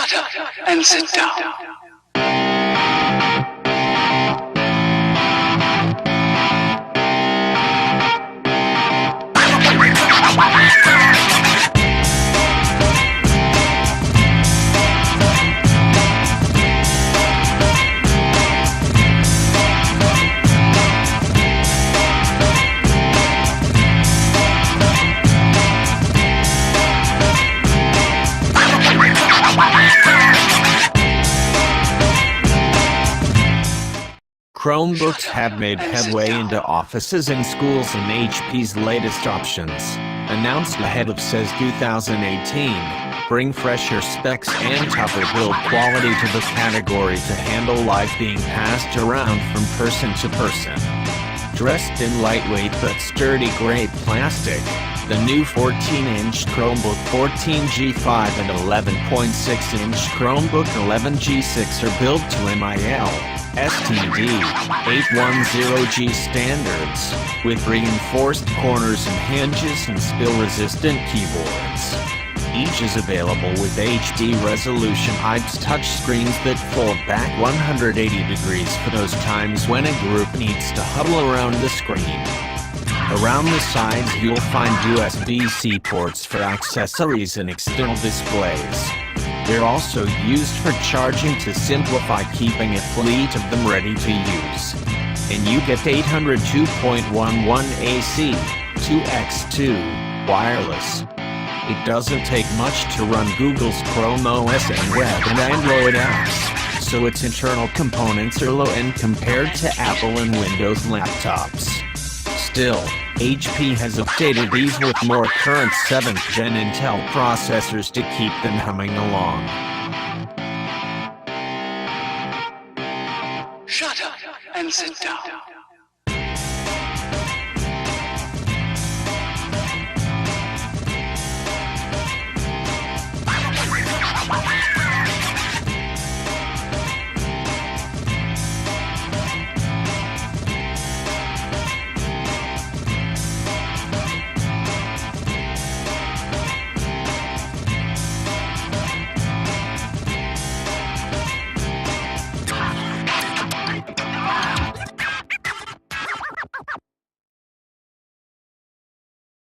Shut up and sit down. Chromebooks have made headway into offices and schools in HP's latest options, announced ahead of CES 2018, bring fresher specs and tougher build quality to the category to handle life being passed around from person to person. Dressed in lightweight but sturdy gray plastic, the new 14-inch Chromebook 14G5 and 11.6-inch Chromebook 11G6 are built to MIL STD 810G standards, with reinforced corners and hinges and spill-resistant keyboards. Each is available with HD resolution IPS touchscreens that fold back 180 degrees for those times when a group needs to huddle around the screen. Around the sides you'll find USB-C ports for accessories and external displays. They're also used for charging to simplify keeping a fleet of them ready to use. And you get 802.11 AC, 2x2, wireless. It doesn't take much to run Google's Chrome OS and web and Android apps, so its internal components are low-end compared to Apple and Windows laptops. Still, HP has updated these with more current 7th Gen Intel processors to keep them humming along. Shut up and sit down.